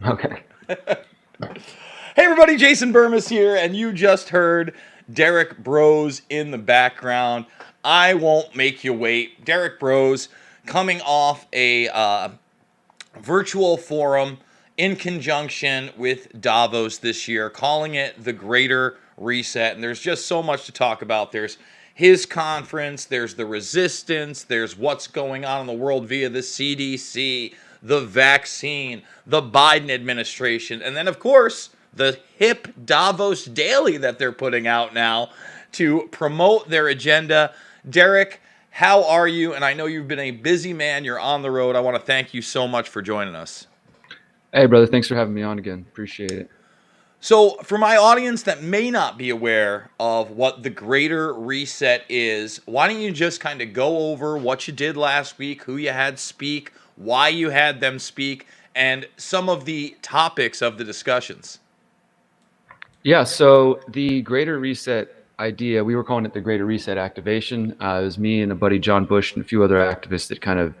Okay. Hey everybody, Jason Burmis here, and you just heard Derek Bros in the background. I won't make you wait. Derek Bros coming off a virtual forum in conjunction with Davos this year, calling it the Greater Reset. And there's just so much to talk about. There's his conference, there's the resistance, there's what's going on in the world via the CDC, the vaccine, the Biden administration, and then, of course, the hip Davos Daily that they're putting out now to promote their agenda. Derek, how are you? And I know you've been a busy man. You're on the road. I want to thank you so much for joining us. Hey, brother. Thanks for having me on again. Appreciate it. So, for my audience that may not be aware of what the Greater Reset is, why don't you just kind of go over what you did last week, who you had speak, why you had them speak, and some of the topics of the discussions? Yeah, so the Greater Reset idea, we were calling it the Greater Reset activation. It was me and a buddy, John Bush, and a few other activists that kind of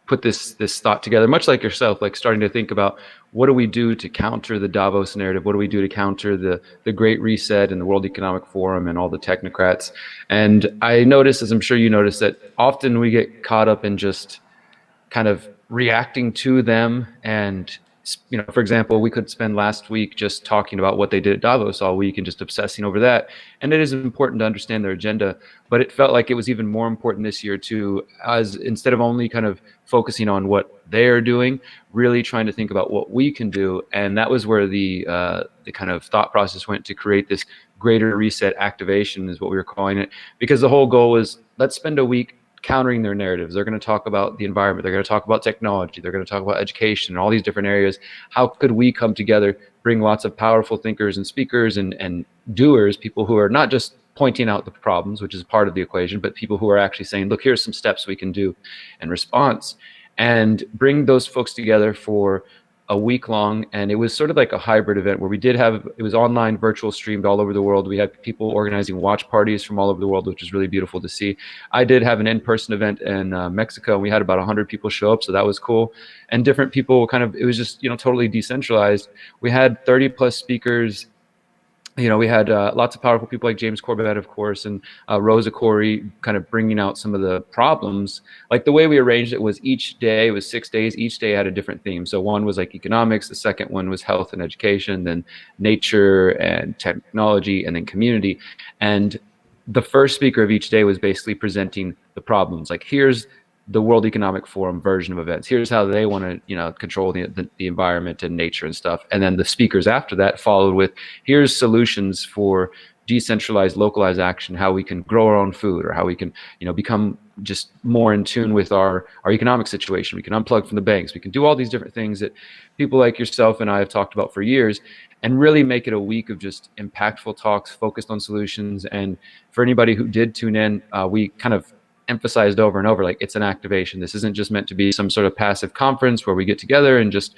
put this thought together, much like yourself, like starting to think about what do we do to counter the Davos narrative? What do we do to counter the Great Reset and the World Economic Forum and all the technocrats? And I noticed, as I'm sure you noticed, that often we get caught up in just kind of reacting to them. And, for example, we could spend last week just talking about what they did at Davos all week and just obsessing over that. And it is important to understand their agenda, but it felt like it was even more important this year too, as instead of only kind of focusing on what they're doing, really trying to think about what we can do. And that was where the kind of thought process went to create this Greater Reset activation, is what we were calling it, because the whole goal was, let's spend a week countering their narratives. They're going to talk about the environment. They're going to talk about technology. They're going to talk about education and all these different areas. How could we come together, bring lots of powerful thinkers and speakers and doers, people who are not just pointing out the problems, which is part of the equation, but people who are actually saying, look, here's some steps we can do in response, and bring those folks together for a week long. And it was sort of like a hybrid event where we did have, it was online, virtual, streamed all over the world. We had people organizing watch parties from all over the world, which was really beautiful to see. I did have an in-person event in Mexico, and we had about 100 people show up, so that was cool. And different people kind of, it was just, totally decentralized. We had 30 plus speakers. We had lots of powerful people like James Corbett, of course, and Rosa Corey kind of bringing out some of the problems. Like the way we arranged it was each day, it was 6 days, each day had a different theme. So one was like economics, the second one was health and education, then nature and technology, and then community. And the first speaker of each day was basically presenting the problems. Like, here's the World Economic Forum version of events. Here's how they want to, control the environment and nature and stuff. And then the speakers after that followed with, here's solutions for decentralized, localized action, how we can grow our own food, or how we can, become just more in tune with our economic situation. We can unplug from the banks. We can do all these different things that people like yourself and I have talked about for years, and really make it a week of just impactful talks focused on solutions. And for anybody who did tune in, we kind of emphasized over and over, like, it's an activation. This isn't just meant to be some sort of passive conference where we get together and just,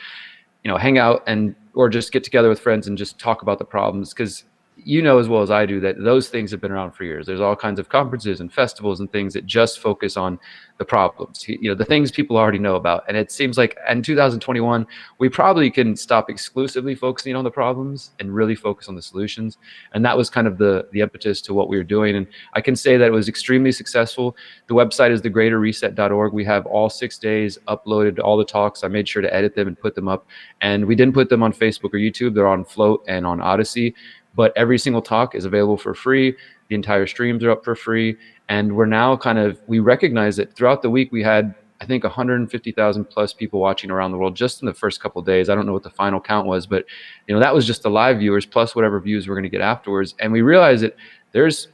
hang out or just get together with friends and just talk about the problems. Because as well as I do that those things have been around for years. There's all kinds of conferences and festivals and things that just focus on the problems, the things people already know about. And it seems like in 2021, we probably can stop exclusively focusing on the problems and really focus on the solutions. And that was kind of the impetus to what we were doing. And I can say that it was extremely successful. The website is thegreaterreset.org. We have all 6 days uploaded, all the talks. I made sure to edit them and put them up. And we didn't put them on Facebook or YouTube. They're on Float and on Odyssey. But every single talk is available for free. The entire streams are up for free. And we're now we recognize that throughout the week, we had, I think, 150,000 plus people watching around the world just in the first couple of days. I don't know what the final count was, but that was just the live viewers plus whatever views we're going to get afterwards. And we realized that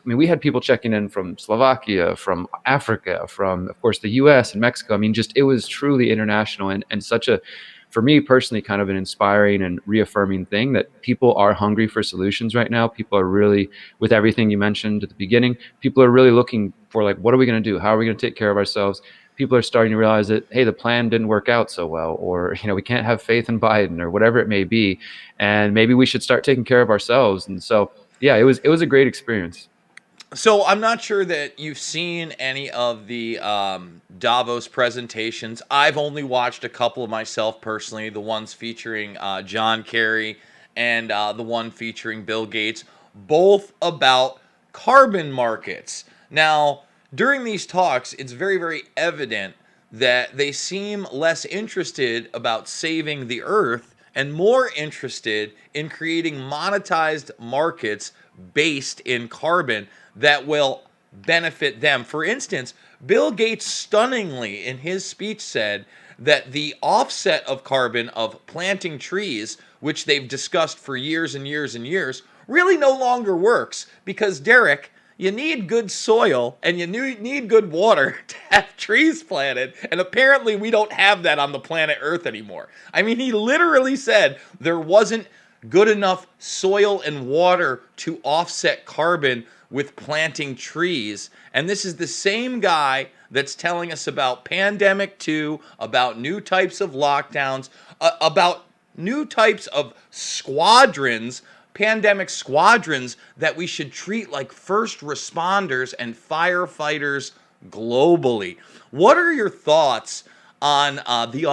we had people checking in from Slovakia, from Africa, from, of course, the US and Mexico. It was truly international, and such a, for me personally, kind of an inspiring and reaffirming thing that people are hungry for solutions right now. People are really, with everything you mentioned at the beginning, people are really looking for, like, what are we going to do? How are we going to take care of ourselves? People are starting to realize that, hey, the plan didn't work out so well, or, we can't have faith in Biden, or whatever it may be. And maybe we should start taking care of ourselves. And so, yeah, it was a great experience. So I'm not sure that you've seen any of the Davos presentations. I've only watched a couple of myself personally, the ones featuring John Kerry and the one featuring Bill Gates, both about carbon markets. Now, during these talks, it's very, very evident that they seem less interested about saving the earth and more interested in creating monetized markets based in carbon that will benefit them. For instance, Bill Gates stunningly in his speech said that the offset of carbon of planting trees, which they've discussed for years and years and years, really no longer works because, Derek, you need good soil and you need good water to have trees planted. And apparently we don't have that on the planet Earth anymore. I mean, he literally said there wasn't good enough soil and water to offset carbon with planting trees. And this is the same guy that's telling us about pandemic 2, about new types of lockdowns, about new types of squadrons, pandemic squadrons that we should treat like first responders and firefighters globally. What are your thoughts on the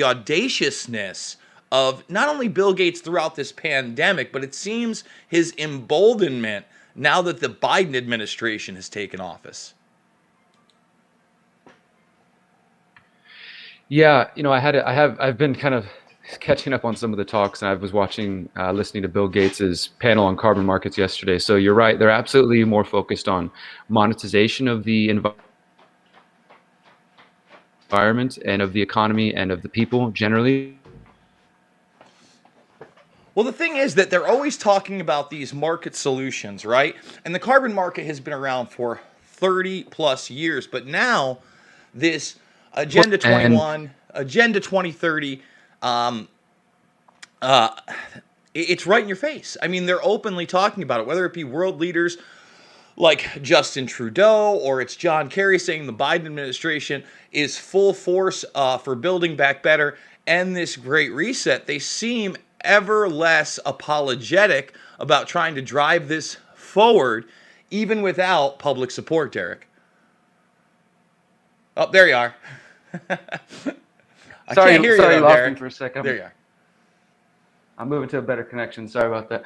audaciousness of not only Bill Gates throughout this pandemic, but it seems his emboldenment now that the Biden administration has taken office? Yeah, I've been kind of catching up on some of the talks, and I was listening to Bill Gates's panel on carbon markets yesterday. So you're right; they're absolutely more focused on monetization of the environment and of the economy and of the people generally. Well, the thing is that they're always talking about these market solutions, right? And the carbon market has been around for 30 plus years, but now this Agenda 21, Agenda 2030, it's right in your face. I mean, they're openly talking about it, whether it be world leaders like Justin Trudeau or it's John Kerry saying the Biden administration is full force for building back better and this great reset. They seem ever less apologetic about trying to drive this forward, even without public support, Derek. Oh, there you are. I can't hear you, Sorry, though, lost Derek. me for a second. There you are. I'm moving to a better connection. Sorry about that.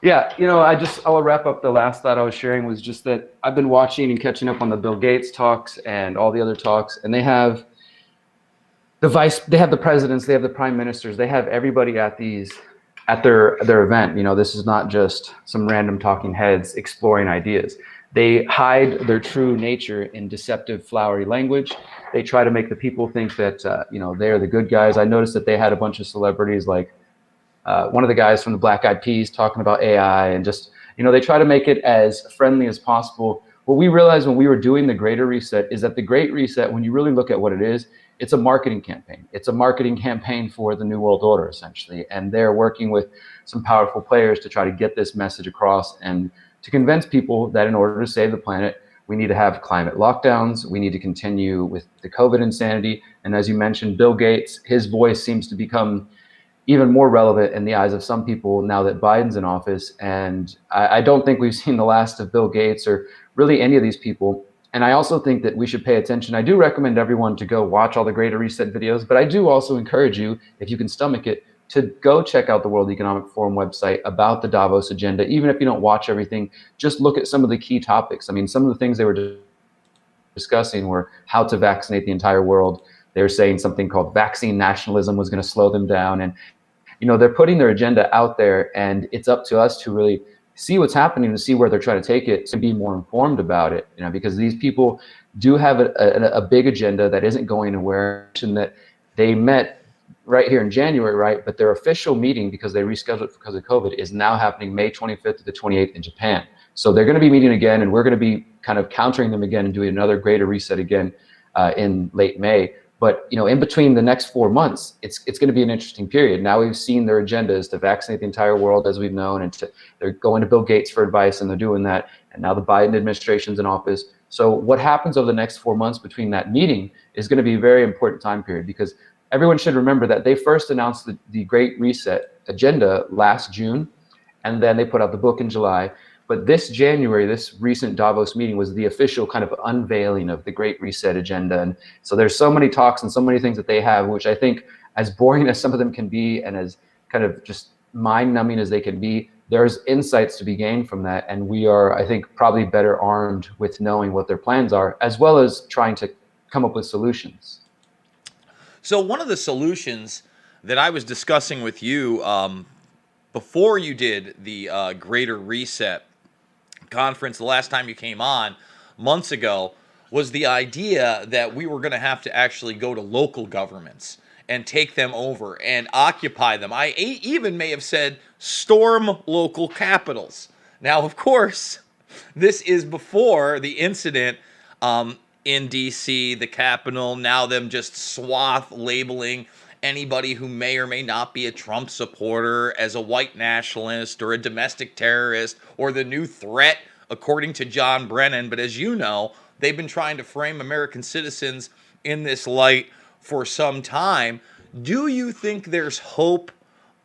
Yeah, I will wrap up the last thought I was sharing was just that I've been watching and catching up on the Bill Gates talks and all the other talks, and they have the presidents, they have the prime ministers, they have everybody at their event. This is not just some random talking heads exploring ideas. They hide their true nature in deceptive, flowery language. They try to make the people think that they're the good guys. I noticed that they had a bunch of celebrities like one of the guys from the Black Eyed Peas talking about AI, and just they try to make it as friendly as possible. What we realized when we were doing the Greater Reset is that the Great Reset, when you really look at what it is, it's a marketing campaign. It's a marketing campaign for the New World Order, essentially. And they're working with some powerful players to try to get this message across and to convince people that in order to save the planet, we need to have climate lockdowns. We need to continue with the COVID insanity. And as you mentioned, Bill Gates, his voice seems to become even more relevant in the eyes of some people now that Biden's in office. And I don't think we've seen the last of Bill Gates or really any of these people. And I also think that we should pay attention. I do recommend everyone to go watch all the Greater Reset videos, but I do also encourage you, if you can stomach it, to go check out the World Economic Forum website about the Davos agenda. Even if you don't watch everything, just look at some of the key topics. I mean, some of the things they were discussing were how to vaccinate the entire world. They were saying something called vaccine nationalism was going to slow them down. And, they're putting their agenda out there, and it's up to us to really see what's happening and see where they're trying to take it, to be more informed about it, because these people do have a big agenda that isn't going anywhere, and that they met right here in January, right? But their official meeting, because they rescheduled it because of COVID, is now happening May 25th to the 28th in Japan. So they're going to be meeting again, and we're going to be kind of countering them again and doing another Greater Reset again in late May. But in between the next 4 months, it's going to be an interesting period. Now we've seen their agenda is to vaccinate the entire world, as we've known, and they're going to Bill Gates for advice, and they're doing that. And now the Biden administration's in office. So what happens over the next 4 months between that meeting is going to be a very important time period, because everyone should remember that they first announced the Great Reset agenda last June, and then they put out the book in July. But this January, this recent Davos meeting was the official kind of unveiling of the Great Reset agenda. And so there's so many talks and so many things that they have, which I think, as boring as some of them can be and as kind of just mind numbing as they can be, there's insights to be gained from that. And we are, I think, probably better armed with knowing what their plans are, as well as trying to come up with solutions. So one of the solutions that I was discussing with you before you did the Greater Reset conference the last time you came on months ago was the idea that we were going to have to actually go to local governments and take them over and occupy them. I even may have said storm local capitals. Now, of course, this is before the incident in DC, the Capitol, now them just swath labeling anybody who may or may not be a Trump supporter as a white nationalist or a domestic terrorist or the new threat, according to John Brennan. But as you know, they've been trying to frame American citizens in this light for some time. Do you think there's hope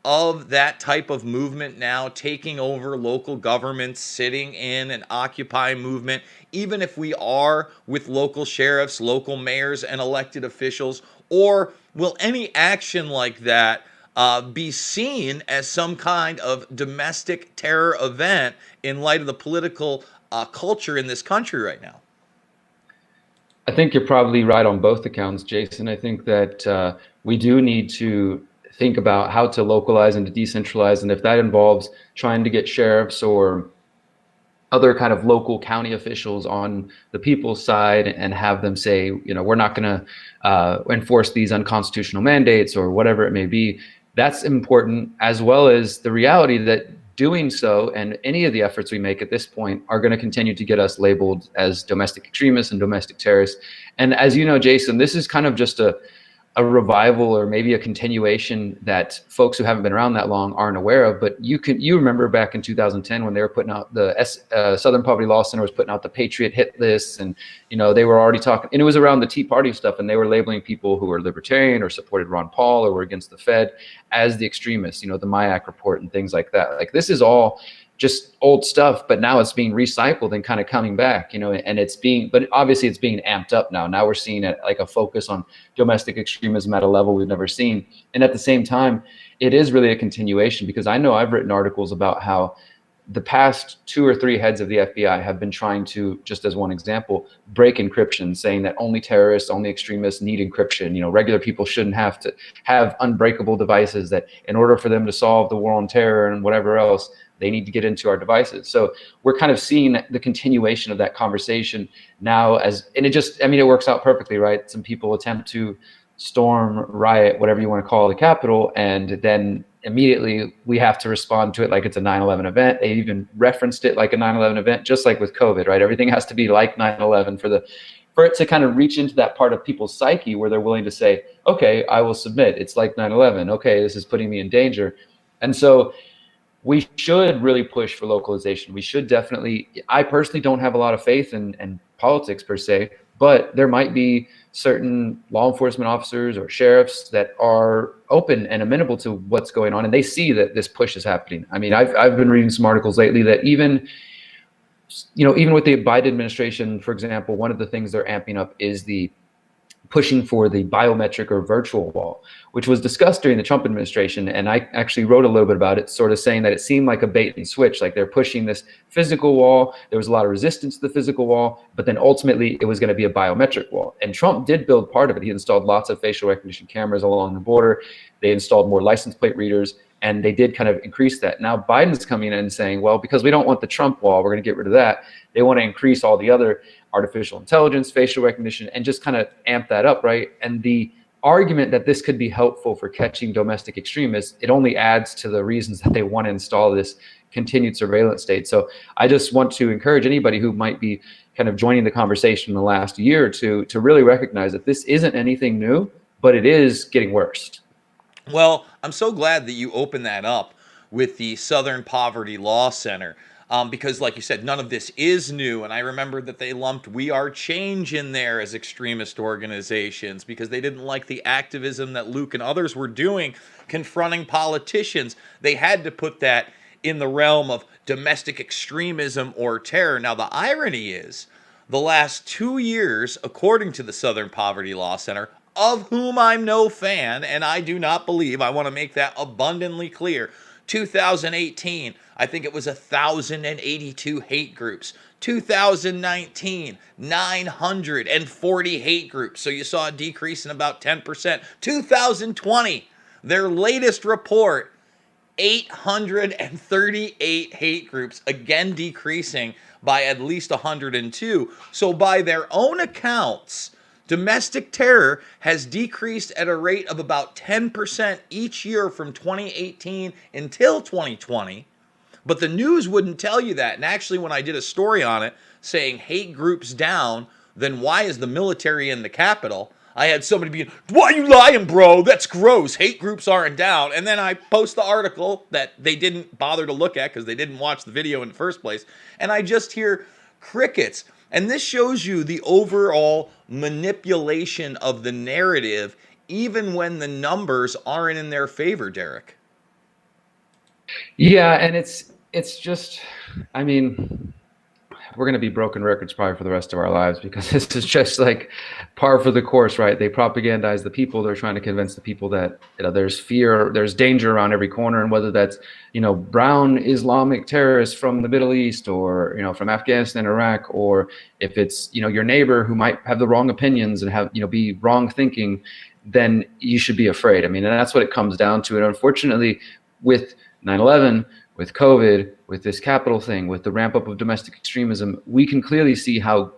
of that type of movement now taking over local governments, sitting in an Occupy movement, even if we are with local sheriffs, local mayors, and elected officials? Or will any action like that be seen as some kind of domestic terror event in light of the political culture in this country right now? I think you're probably right on both accounts, Jason. I think that we do need to think about how to localize and to decentralize. And if that involves trying to get sheriffs or other kind of local county officials on the people's side and have them say, you know, we're not going to enforce these unconstitutional mandates or whatever it may be, that's important, as well as the reality that doing so and any of the efforts we make at this point are going to continue to get us labeled as domestic extremists and domestic terrorists. And as you know, Jason, this is kind of just a revival or maybe a continuation that folks who haven't been around that long aren't aware of. But you remember back in 2010 when they were putting out the Southern Poverty Law Center was putting out the Patriot hit lists, and they were already talking, and it was around the Tea Party stuff, and they were labeling people who were libertarian or supported Ron Paul or were against the Fed as the extremists. The Mayak report and things like that. Like, this is all just old stuff, but now it's being recycled and kind of coming back, and but obviously it's being amped up now. Now we're seeing like a focus on domestic extremism at a level we've never seen. And at the same time, it is really a continuation, because I know I've written articles about how the past 2 or 3 heads of the FBI have been trying to, just as one example, break encryption, saying that only terrorists, only extremists need encryption. Regular people shouldn't have to have unbreakable devices, that in order for them to solve the war on terror and whatever else, they need to get into our devices. So we're kind of seeing the continuation of that conversation now and it works out perfectly, right? Some people attempt to storm, riot, whatever you want to call the Capitol, and then immediately we have to respond to it like it's a 9/11 event. They even referenced it like a 9/11 event, just like with COVID, right? Everything has to be like 9/11 for it to kind of reach into that part of people's psyche where they're willing to say, okay, I will submit. It's like 9/11. Okay, this is putting me in danger. And so we should really push for localization. We should definitely, I personally don't have a lot of faith in politics per se, but there might be certain law enforcement officers or sheriffs that are open and amenable to what's going on, and they see that this push is happening. I mean, I've been reading some articles lately that even with the Biden administration, for example, one of the things they're amping up is the pushing for the biometric or virtual wall, which was discussed during the Trump administration. And I actually wrote a little bit about it, sort of saying that it seemed like a bait and switch, like they're pushing this physical wall. There was a lot of resistance to the physical wall, but then ultimately it was going to be a biometric wall. And Trump did build part of it. He installed lots of facial recognition cameras along the border. They installed more license plate readers, and they did kind of increase that. Now Biden's coming in and saying, well, because we don't want the Trump wall, we're going to get rid of that. They want to increase all the other artificial intelligence, facial recognition, and just kind of amp that up, right? And the argument that this could be helpful for catching domestic extremists, it only adds to the reasons that they want to install this continued surveillance state. So I just want to encourage anybody who might be kind of joining the conversation in the last year or two to really recognize that this isn't anything new, but it is getting worse. Well, I'm so glad that you opened that up with the Southern Poverty Law Center. Because like you said, none of this is new. And I remember that they lumped We Are Change in there as extremist organizations because they didn't like the activism that Luke and others were doing, confronting politicians. They had to put that in the realm of domestic extremism or terror. Now, the irony is, the last 2 years, according to the Southern Poverty Law Center, of whom I'm no fan, and I do not believe, I want to make that abundantly clear. 2018, I think it was 1,082 hate groups. 2019, 940 hate groups. So you saw a decrease in about 10%. 2020, their latest report, 838 hate groups, again decreasing by at least 102. So by their own accounts, domestic terror has decreased at a rate of about 10% each year from 2018 until 2020. But the news wouldn't tell you that. And actually, when I did a story on it saying hate groups down, then why is the military in the Capitol? I had somebody be, why are you lying, bro? That's gross. Hate groups aren't down. And then I post the article that they didn't bother to look at because they didn't watch the video in the first place. And I just hear crickets. And this shows you the overall manipulation of the narrative, even when the numbers aren't in their favor, Derek. Yeah, and it's just, I mean, we're going to be broken records probably for the rest of our lives, because this is just like par for the course, right? They propagandize the people. They're trying to convince the people that, there's fear, there's danger around every corner, and whether that's, brown Islamic terrorists from the Middle East, or, from Afghanistan, Iraq, or if it's, your neighbor who might have the wrong opinions and have, be wrong thinking, then you should be afraid. I mean, and that's what it comes down to. And unfortunately, with 9/11, with COVID, with this Capitol thing, with the ramp up of domestic extremism, we can clearly see how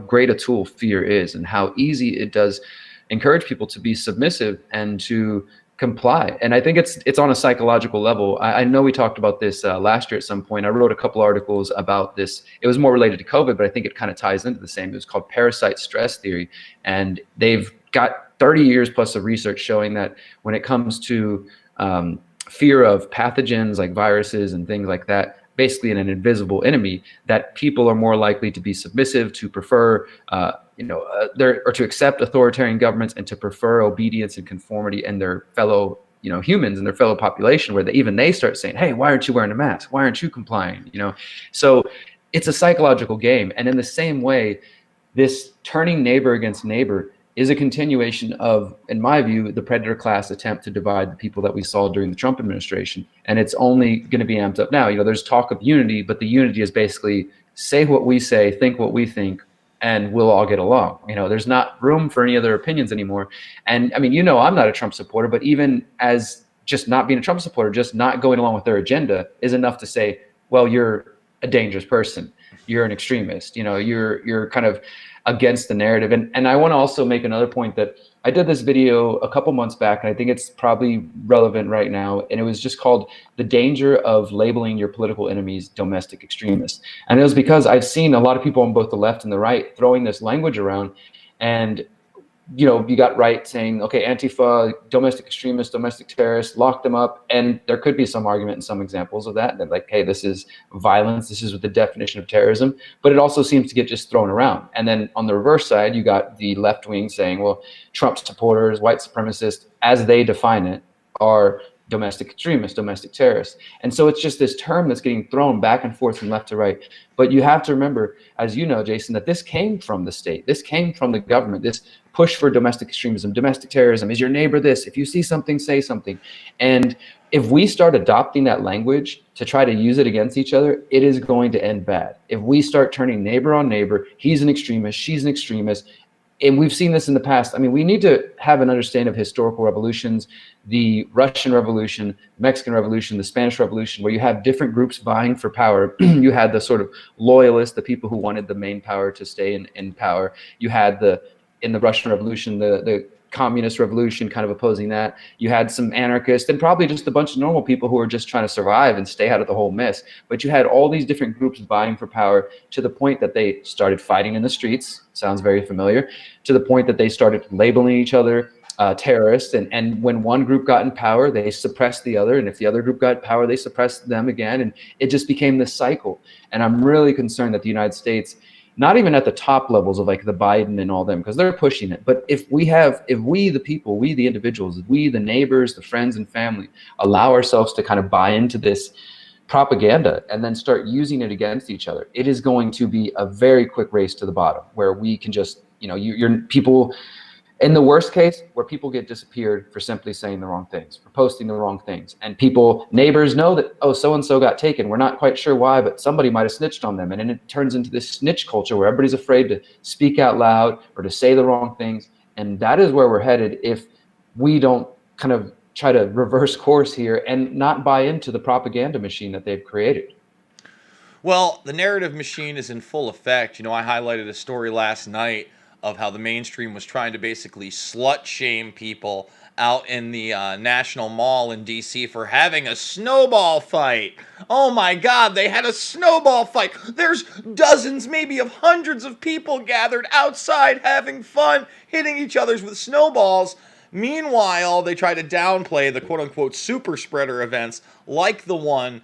great a tool fear is, and how easy it does encourage people to be submissive and to comply. And I think it's on a psychological level. I know we talked about this last year at some point. I wrote a couple articles about this. It was more related to COVID, but I think it kind of ties into the same. It was called parasite stress theory. And they've got 30 years plus of research showing that when it comes to fear of pathogens like viruses and things like that, basically an invisible enemy, that people are more likely to be submissive, to prefer, or to accept authoritarian governments, and to prefer obedience and conformity in their fellow, humans and their fellow population, where even they start saying, hey, why aren't you wearing a mask? Why aren't you complying? So it's a psychological game. And in the same way, this turning neighbor against neighbor is a continuation of, in my view, the predator class attempt to divide the people that we saw during the Trump administration. And it's only going to be amped up now. There's talk of unity, but the unity is basically say what we say, think what we think, and we'll all get along. There's not room for any other opinions anymore. And I mean, I'm not a Trump supporter, but even as just not being a Trump supporter, just not going along with their agenda is enough to say, well, you're a dangerous person. You're an extremist. You're kind of against the narrative. And I want to also make another point that I did this video a couple months back, and I think it's probably relevant right now. And it was just called The Danger of Labeling Your Political Enemies Domestic Extremists. And it was because I've seen a lot of people on both the left and the right throwing this language around. And you got right saying, okay, Antifa, domestic extremists, domestic terrorists, lock them up. And there could be some argument and some examples of that. That like, hey, this is violence. This is the definition of terrorism. But it also seems to get just thrown around. And then on the reverse side, you got the left wing saying, well, Trump supporters, white supremacists, as they define it, are domestic extremists, domestic terrorists. And so it's just this term that's getting thrown back and forth from left to right. But you have to remember, as you know, Jason, that this came from the state. This came from the government. This push for domestic extremism, domestic terrorism. Is your neighbor this? If you see something, say something. And if we start adopting that language to try to use it against each other, it is going to end bad. If we start turning neighbor on neighbor, he's an extremist, she's an extremist. And we've seen this in the past. I mean, we need to have an understanding of historical revolutions, the Russian Revolution, Mexican Revolution, the Spanish Revolution, where you have different groups vying for power. You had the sort of loyalists, the people who wanted the main power to stay in power. You had in the Russian Revolution, the communist revolution kind of opposing that. You had some anarchists and probably just a bunch of normal people who were just trying to survive and stay out of the whole mess. But you had all these different groups vying for power to the point that they started fighting in the streets. Sounds very familiar. To the point that they started labeling each other terrorists. And when one group got in power, they suppressed the other. And if the other group got power, they suppressed them again. And it just became this cycle. And I'm really concerned that the United States, not even at the top levels of like the Biden and all them, because they're pushing it. But if we the people, we the individuals, we the neighbors, the friends and family, allow ourselves to kind of buy into this propaganda and then start using it against each other, it is going to be a very quick race to the bottom where we can just, you're people, in the worst case, where people get disappeared for simply saying the wrong things, for posting the wrong things. And neighbors know that, oh, so-and-so got taken. We're not quite sure why, but somebody might have snitched on them. And then it turns into this snitch culture where everybody's afraid to speak out loud or to say the wrong things. And that is where we're headed if we don't kind of try to reverse course here and not buy into the propaganda machine that they've created. Well, the narrative machine is in full effect. I highlighted a story last night of how the mainstream was trying to basically slut shame people out in the National Mall in D.C. for having a snowball fight. Oh my God, they had a snowball fight. There's dozens, maybe of hundreds of people gathered outside having fun, hitting each other with snowballs. Meanwhile, they try to downplay the quote-unquote super spreader events like the one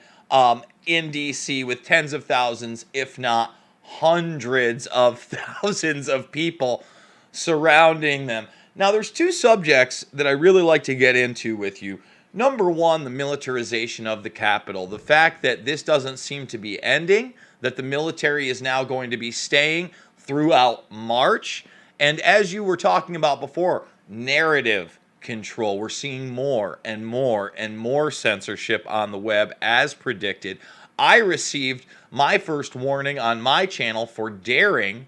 in D.C. with tens of thousands, if not hundreds of thousands of people surrounding them. Now, there's two subjects that I really like to get into with you. Number one, the militarization of the Capitol. The fact that this doesn't seem to be ending, that the military is now going to be staying throughout March. And as you were talking about before, narrative control. We're seeing more and more and more censorship on the web as predicted. I received my first warning on my channel for daring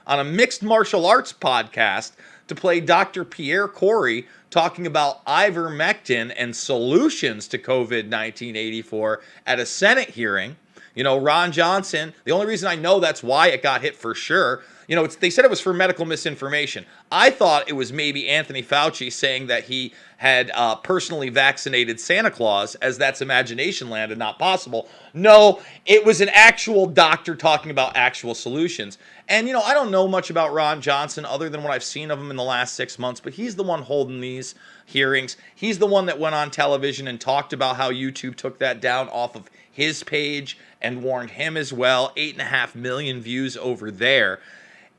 on a mixed martial arts podcast to play Dr. Pierre Corey talking about ivermectin and solutions to COVID-19 84 at a Senate hearing. Ron Johnson, the only reason I know that's why it got hit for sure, they said it was for medical misinformation. I thought it was maybe Anthony Fauci saying that he had personally vaccinated Santa Claus, as that's imagination land and not possible. No, it was an actual doctor talking about actual solutions. And, I don't know much about Ron Johnson other than what I've seen of him in the last 6 months, but he's the one holding these hearings. He's the one that went on television and talked about how YouTube took that down off of his page and warned him as well. 8.5 million views over there.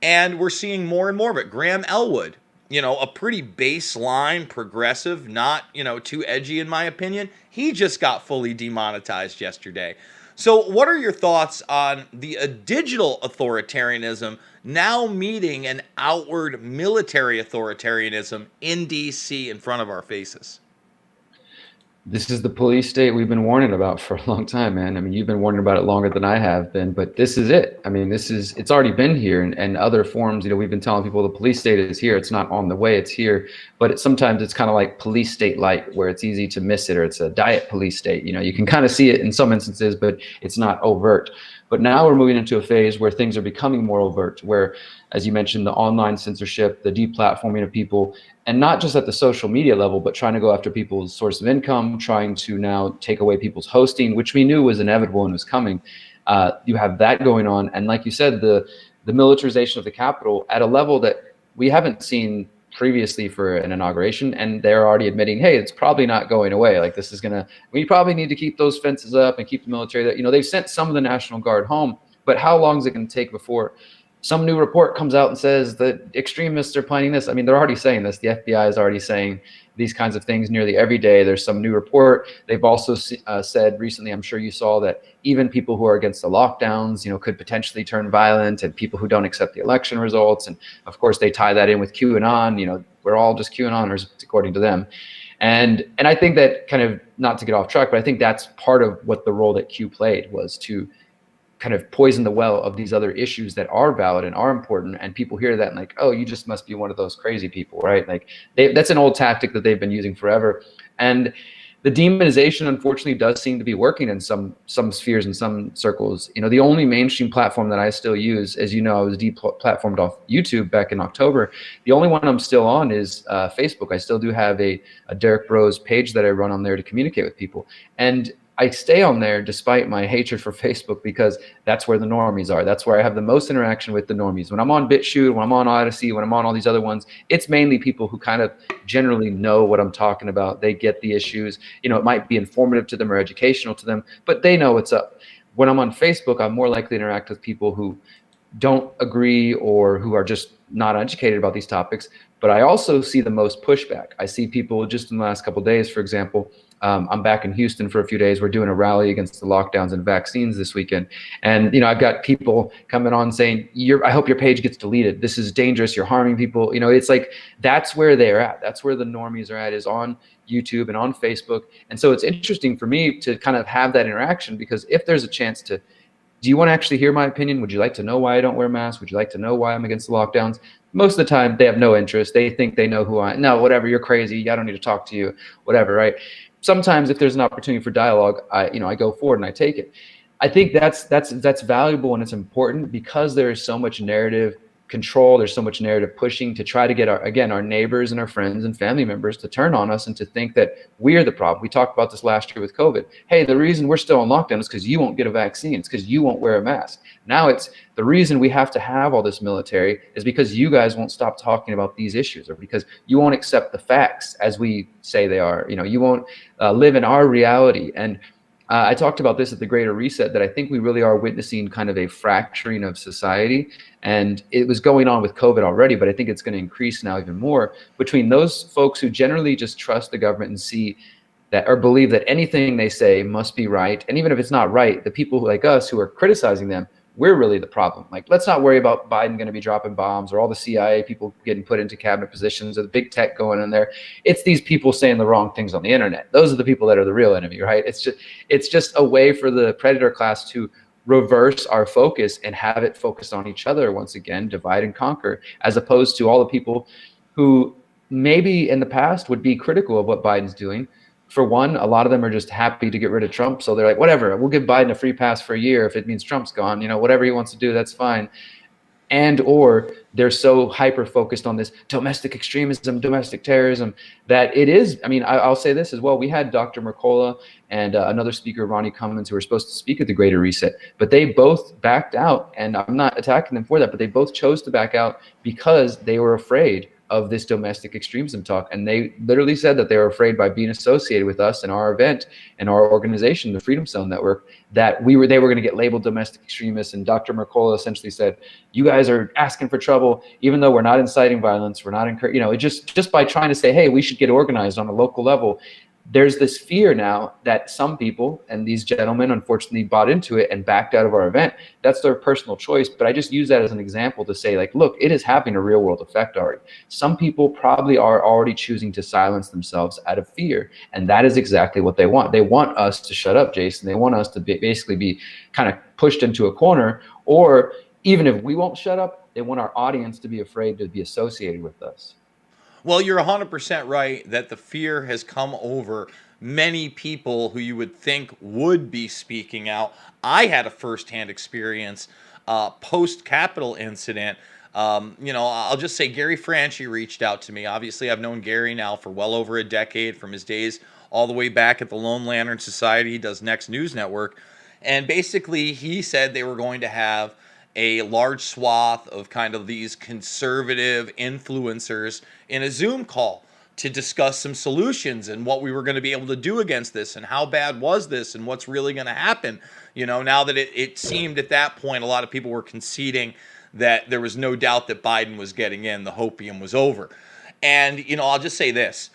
And we're seeing more and more of it. Graham Elwood, a pretty baseline progressive, not, too edgy in my opinion. He just got fully demonetized yesterday. So what are your thoughts on the digital authoritarianism now meeting an outward military authoritarianism in D.C. in front of our faces? This is the police state we've been warning about for a long time, man. I mean, you've been warning about it longer than I have been, but this is it. I mean, it's already been here and other forms, we've been telling people the police state is here. It's not on the way, it's here. But sometimes it's kind of like police state light where it's easy to miss it, or it's a diet police state. You can kind of see it in some instances, but it's not overt. But now we're moving into a phase where things are becoming more overt, where, as you mentioned, the online censorship, the deplatforming of people, and not just at the social media level, but trying to go after people's source of income, trying to now take away people's hosting, which we knew was inevitable and was coming. You have that going on. And like you said, the militarization of the Capitol at a level that we haven't seen previously for an inauguration, and they're already admitting, hey, it's probably not going away. Like, we probably need to keep those fences up and keep the military that, they've sent some of the National Guard home, but how long is it going to take before some new report comes out and says that extremists are planning this? I mean, they're already saying this. The FBI is already saying these kinds of things nearly every day. There's some new report. They've also said recently, I'm sure you saw, that even people who are against the lockdowns, could potentially turn violent, and people who don't accept the election results. And of course, they tie that in with QAnon. We're all just QAnoners, according to them. And I think that, kind of, not to get off track, but I think that's part of what the role that Q played, was to kind of poison the well of these other issues that are valid and are important. And people hear that and like, oh, you just must be one of those crazy people, right? Like, that's an old tactic that they've been using forever. And the demonization, unfortunately, does seem to be working in some spheres and some circles. The only mainstream platform that I still use, as you know, I was deplatformed off YouTube back in October. The only one I'm still on is Facebook. I still do have a Derek Bros page that I run on there to communicate with people. And I stay on there despite my hatred for Facebook, because that's where the normies are. That's where I have the most interaction with the normies. When I'm on BitChute, when I'm on Odyssey, when I'm on all these other ones, it's mainly people who kind of generally know what I'm talking about. They get the issues. It might be informative to them or educational to them, but they know what's up. When I'm on Facebook, I'm more likely to interact with people who don't agree or who are just not educated about these topics. But I also see the most pushback. I see people just in the last couple of days, for example. I'm back in Houston for a few days. We're doing a rally against the lockdowns and vaccines this weekend. And, I've got people coming on saying, I hope your page gets deleted. This is dangerous. You're harming people. It's like, that's where they're at. That's where the normies are at, is on YouTube and on Facebook. And so it's interesting for me to kind of have that interaction, because if there's a chance to, do you want to actually hear my opinion? Would you like to know why I don't wear masks? Would you like to know why I'm against the lockdowns? Most of the time, they have no interest. They think they know who I am. No, whatever, you're crazy. I don't need to talk to you, whatever, right? Sometimes if there's an opportunity for dialogue, I go forward and I take it. I think that's valuable and it's important, because there is so much narrative control. There's so much narrative pushing to try to get our neighbors and our friends and family members to turn on us and to think that we're the problem. We talked about this last year with COVID. Hey, the reason we're still on lockdown is because you won't get a vaccine. It's because you won't wear a mask. Now it's the reason we have to have all this military is because you guys won't stop talking about these issues, or because you won't accept the facts as we say they are. You won't live in our reality. And I talked about this at the Greater Reset, that I think we really are witnessing kind of a fracturing of society. And it was going on with COVID already, but I think it's going to increase now even more between those folks who generally just trust the government and see that, or believe that anything they say must be right. And even if it's not right, the people like us who are criticizing them, we're really the problem. Like, let's not worry about Biden going to be dropping bombs, or all the CIA people getting put into cabinet positions, or the big tech going in there. It's these people saying the wrong things on the internet. Those are the people that are the real enemy, right? It's just a way for the predator class to reverse our focus and have it focused on each other once again, divide and conquer, as opposed to all the people who maybe in the past would be critical of what Biden's doing. For one, a lot of them are just happy to get rid of Trump. So they're like, whatever, we'll give Biden a free pass for a year if it means Trump's gone. Whatever he wants to do, that's fine. And or they're so hyper focused on this domestic extremism, domestic terrorism, that it is. I mean, I'll say this as well. We had Dr. Mercola and another speaker, Ronnie Cummins, who were supposed to speak at the Greater Reset, but they both backed out. And I'm not attacking them for that, but they both chose to back out because they were afraid of this domestic extremism talk. And they literally said that they were afraid, by being associated with us and our event and our organization, the Freedom Zone Network, that they were going to get labeled domestic extremists. And Dr. Mercola essentially said, you guys are asking for trouble, even though we're not inciting violence. We're not encouraging, just by trying to say, hey, we should get organized on a local level. There's this fear now that some people, and these gentlemen unfortunately bought into it and backed out of our event. That's their personal choice. But I just use that as an example to say, like, look, it is having a real world effect already. Some people probably are already choosing to silence themselves out of fear. And that is exactly what they want. They want us to shut up, Jason. They want us to basically be kind of pushed into a corner. Or even if we won't shut up, they want our audience to be afraid to be associated with us. Well, you're 100% right that the fear has come over many people who you would think would be speaking out. I had a firsthand experience post-Capitol incident. I'll just say Gary Franchi reached out to me. Obviously, I've known Gary now for well over a decade, from his days all the way back at the Lone Lantern Society. He does Next News Network. And basically, he said they were going to have a large swath of kind of these conservative influencers in a Zoom call to discuss some solutions and what we were going to be able to do against this, and how bad was this, and what's really going to happen. Now that it seemed at that point a lot of people were conceding that there was no doubt that Biden was getting in, the hopium was over. And, I'll just say this.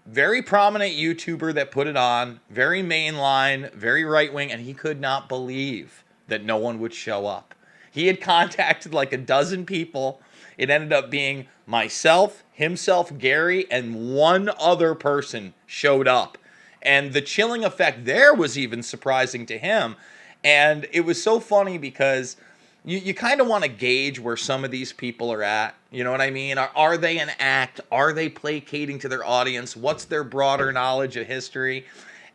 Very prominent YouTuber that put it on, very mainline, very right-wing, and he could not believe that no one would show up. He had contacted like a dozen people. It ended up being myself, himself, Gary, and one other person showed up. And the chilling effect there was even surprising to him. And it was so funny because you kind of want to gauge where some of these people are at. You know what I mean? Are they an act? Are they placating to their audience? What's their broader knowledge of history?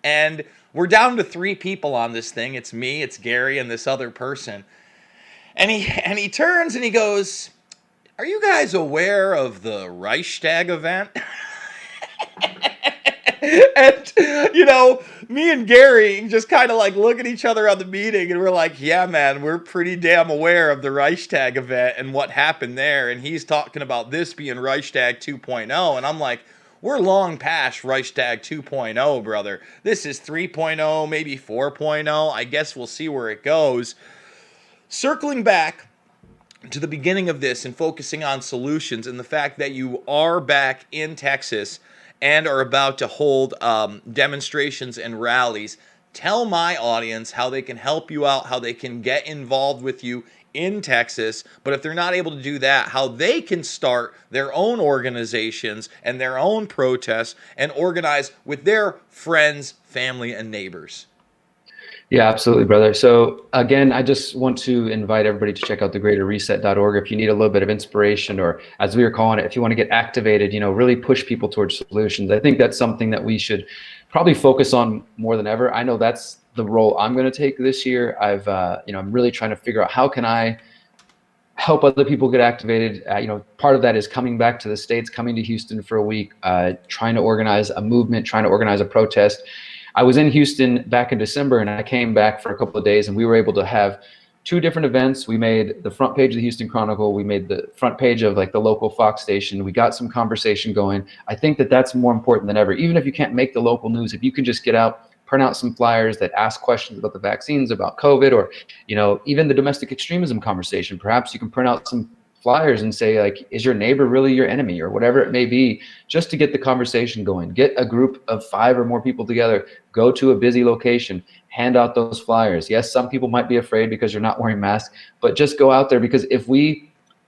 And we're down to 3 people on this thing. It's me, it's Gary, and this other person. And he turns and he goes, "Are you guys aware of the Reichstag event?" And, me and Gary just kind of like look at each other on the meeting and we're like, yeah, man, we're pretty damn aware of the Reichstag event and what happened there. And he's talking about this being Reichstag 2.0. And I'm like, we're long past Reichstag 2.0, brother. This is 3.0, maybe 4.0. I guess we'll see where it goes. Circling back, to the beginning of this and focusing on solutions, and the fact that you are back in Texas and are about to hold demonstrations and rallies, tell my audience how they can help you out, how they can get involved with you in Texas. But if they're not able to do that, how they can start their own organizations and their own protests and organize with their friends, family, and neighbors. Yeah, absolutely, brother. So again, I just want to invite everybody to check out thegreaterreset.org if you need a little bit of inspiration, or as we were calling it, if you want to get activated, really push people towards solutions. I think that's something that we should probably focus on more than ever. I know that's the role I'm going to take this year. I'm really trying to figure out how can I help other people get activated. Part of that is coming back to the States, coming to Houston for a week, trying to organize a movement, trying to organize a protest. I was in Houston back in December, and I came back for a couple of days, and we were able to have 2 different events. We made the front page of the Houston Chronicle. We made the front page of like the local Fox station. We got some conversation going. I think that that's more important than ever. Even if you can't make the local news, if you can just get out, print out some flyers that ask questions about the vaccines, about COVID, or even the domestic extremism conversation. Perhaps you can print out some flyers and say, like, is your neighbor really your enemy, or whatever it may be, just to get the conversation going. Get a group of 5 or more people together, go to a busy location, hand out those flyers. Yes, some people might be afraid because you're not wearing masks, but just go out there, because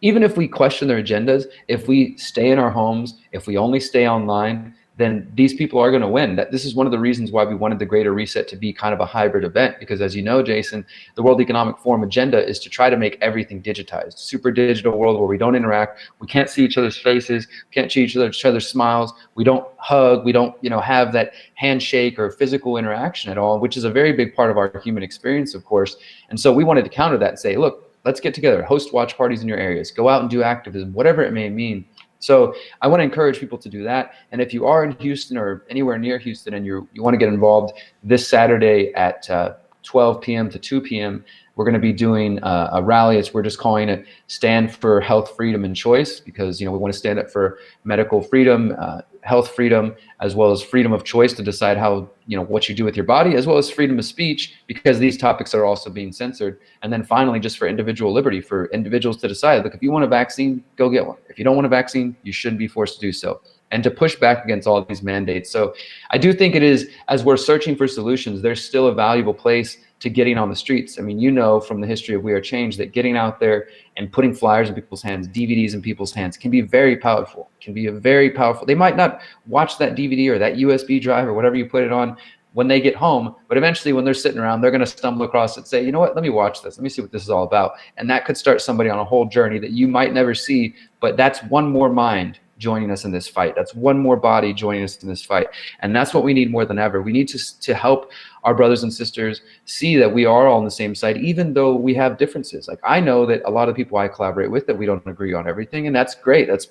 even if we question their agendas, if we stay in our homes, if we only stay online, then these people are going to win. This is one of the reasons why we wanted the Greater Reset to be kind of a hybrid event, because as you know, Jason, the World Economic Forum agenda is to try to make everything digitized, super digital world where we don't interact, we can't see each other's faces, can't see each other's smiles, we don't hug, we don't have that handshake or physical interaction at all, which is a very big part of our human experience, of course. And so we wanted to counter that and say, look, let's get together, host watch parties in your areas, go out and do activism, whatever it may mean. So I want to encourage people to do that. And if you are in Houston or anywhere near Houston and you want to get involved, this Saturday at 12 p.m. to 2 p.m., we're going to be doing a rally. We're just calling it Stand for Health, Freedom, and Choice, because we want to stand up for medical freedom, health freedom, as well as freedom of choice to decide how what you do with your body, as well as freedom of speech, because these topics are also being censored. And then finally, just for individual liberty, for individuals to decide, look, if you want a vaccine, go get one. If you don't want a vaccine, you shouldn't be forced to do so, and to push back against all of these mandates. So I do think it is, as we're searching for solutions, there's still a valuable place to getting on the streets. I mean, from the history of We Are Change that getting out there and putting flyers in people's hands, DVDs in people's hands, can be very powerful, They might not watch that DVD or that USB drive or whatever you put it on when they get home, but eventually when they're sitting around, they're going to stumble across it and say, you know what, let me watch this. Let me see what this is all about. And that could start somebody on a whole journey that you might never see, but that's one more mind joining us in this fight. That's one more body joining us in this fight. And that's what we need more than ever. We need to help our brothers and sisters see that we are all on the same side, even though we have differences. Like, I know that a lot of people I collaborate with, that we don't agree on everything, and that's great. That's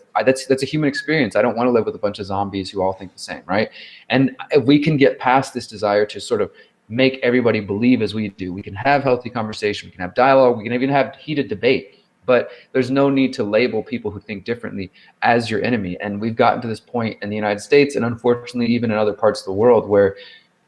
a human experience. I don't want to live with a bunch of zombies who all think the same, right? And if we can get past this desire to sort of make everybody believe as we do, we can have healthy conversation, we can have dialogue, we can even have heated debate. But there's no need to label people who think differently as your enemy. And we've gotten to this point in the United States, and unfortunately even in other parts of the world, where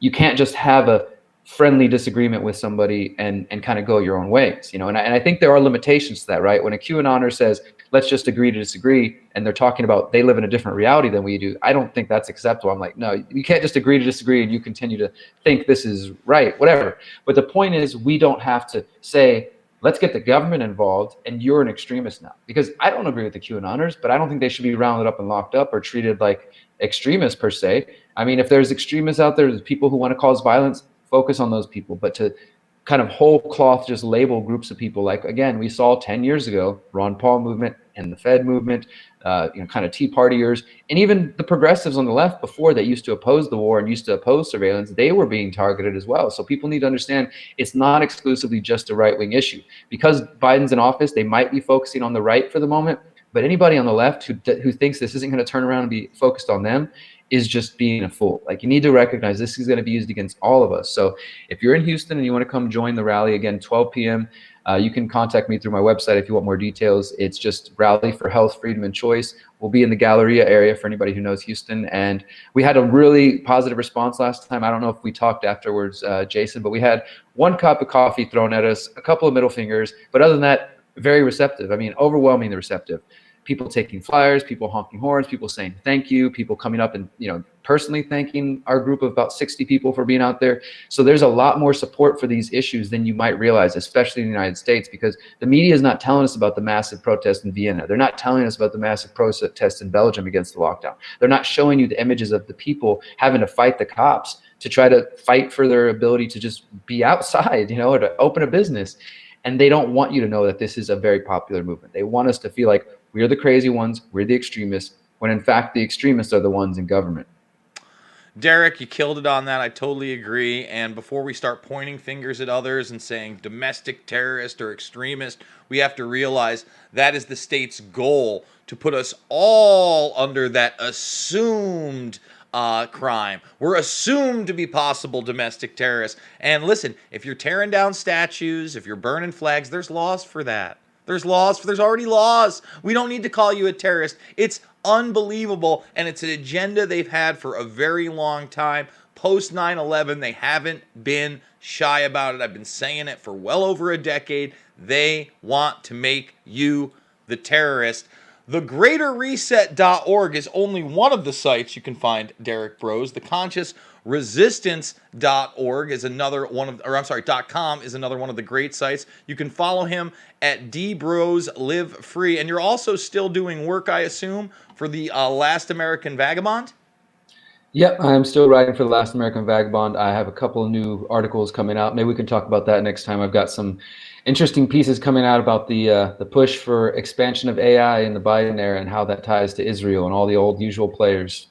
you can't just have a friendly disagreement with somebody and kind of go your own ways, And I think there are limitations to that, right? When a QAnoner says, let's just agree to disagree, and they're talking about they live in a different reality than we do, I don't think that's acceptable. I'm like, no, you can't just agree to disagree and you continue to think this is right, whatever. But the point is, we don't have to say, let's get the government involved and you're an extremist now. Because I don't agree with the QAnoners, but I don't think they should be rounded up and locked up or treated like extremists per se. I mean, if there's extremists out there, there's people who want to cause violence, focus on those people. But to kind of whole cloth just label groups of people, like, again, we saw 10 years ago, Ron Paul movement and the Fed movement, kind of Tea Partiers, and even the progressives on the left before that used to oppose the war and used to oppose surveillance, they were being targeted as well. So people need to understand it's not exclusively just a right-wing issue. Because Biden's in office, they might be focusing on the right for the moment, but anybody on the left who thinks this isn't going to turn around and be focused on them is just being a fool. Like, you need to recognize this is going to be used against all of us. So if you're in Houston and you want to come join the rally, again, 12 p.m., you can contact me through my website if you want more details. It's just Rally for Health, Freedom, and Choice. We'll be in the Galleria area for anybody who knows Houston. And we had a really positive response last time. I don't know if we talked afterwards, Jason, but we had 1 cup of coffee thrown at us, a couple of middle fingers. But other than that, very receptive. I mean, overwhelmingly receptive. People taking flyers, people honking horns, people saying thank you, people coming up and, personally thanking our group of about 60 people for being out there. So there's a lot more support for these issues than you might realize, especially in the United States, because the media is not telling us about the massive protest in Vienna. They're not telling us about the massive protest in Belgium against the lockdown. They're not showing you the images of the people having to fight the cops to try to fight for their ability to just be outside, or to open a business. And they don't want you to know that this is a very popular movement. They want us to feel like we're the crazy ones, we're the extremists, when in fact the extremists are the ones in government. Derek, you killed it on that. I totally agree. And before we start pointing fingers at others and saying domestic terrorist or extremist, we have to realize that is the state's goal, to put us all under that assumed crime. We're assumed to be possible domestic terrorists. And listen, if you're tearing down statues, if you're burning flags, there's laws for that. There's already laws. We don't need to call you a terrorist. It's unbelievable, and it's an agenda they've had for a very long time. Post 9/11, they haven't been shy about it. I've been saying it for well over a decade. They want to make you the terrorist. TheGreaterReset.org is only one of the sites you can find Derek Bros. TheConsciousResistance.org is another one of, .com is another one of the great sites. You can follow him at DBrosLiveFree. And you're also still doing work, I assume, for the Last American Vagabond? Yep, I'm still writing for the Last American Vagabond. I have a couple of new articles coming out. Maybe we can talk about that next time. I've got some interesting pieces coming out about the push for expansion of AI in the Biden era and how that ties to Israel and all the old usual players.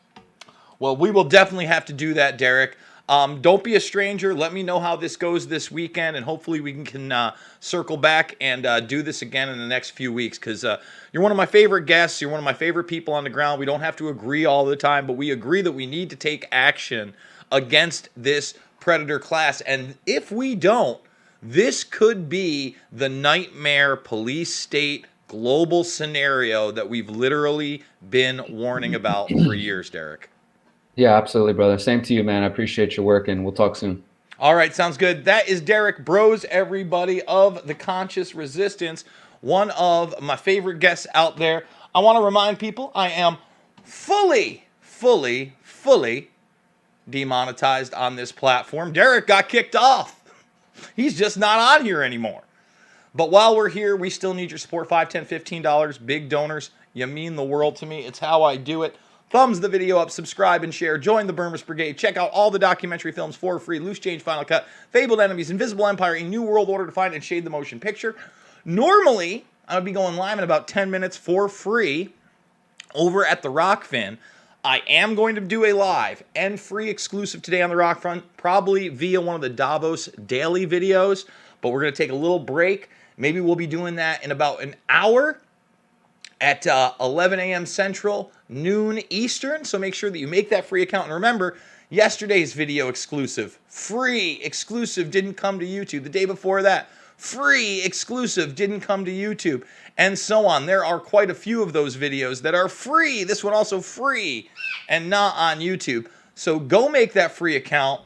Well, we will definitely have to do that, Derek. Don't be a stranger. Let me know how this goes this weekend, and hopefully we can circle back and do this again in the next few weeks, because you're one of my favorite guests. You're one of my favorite people on the ground. We don't have to agree all the time, but we agree that we need to take action against this predator class. And if we don't, this could be the nightmare police state global scenario that we've literally been warning about for years, Derek. Yeah, absolutely, brother. Same to you, man. I appreciate your work, and we'll talk soon. All right, sounds good. That is Derek Bros, everybody, of The Conscious Resistance, one of my favorite guests out there. I want to remind people I am fully demonetized on this platform. Derek got kicked off. He's just not on here anymore. But while we're here, we still need your support. $5, $10, $15. Big donors. You mean the world to me. It's how I do it. Thumbs the video up, subscribe and share, join the Burmist Brigade, check out all the documentary films for free, Loose Change, Final Cut, Fabled Enemies, Invisible Empire, A New World Order to Find and Shade the Motion Picture. Normally, I would be going live in about 10 minutes for free over at the Rockfin. I am going to do a live and free exclusive today on the Rockfront, probably via one of the Davos daily videos, but we're going to take a little break. Maybe we'll be doing that in about an hour at 11 a.m. Central, noon Eastern. So make sure that you make that free account. And remember, yesterday's video exclusive, free exclusive, didn't come to YouTube. The day before that, free exclusive, didn't come to YouTube. And so on. There are quite a few of those videos that are free. This one also free and not on YouTube. So go make that free account.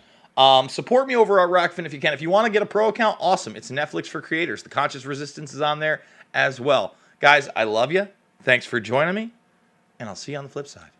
Support me over at Rockfin if you can. If you want to get a pro account, awesome. It's Netflix for creators. The Conscious Resistance is on there as well. Guys, I love you. Thanks for joining me, and I'll see you on the flip side.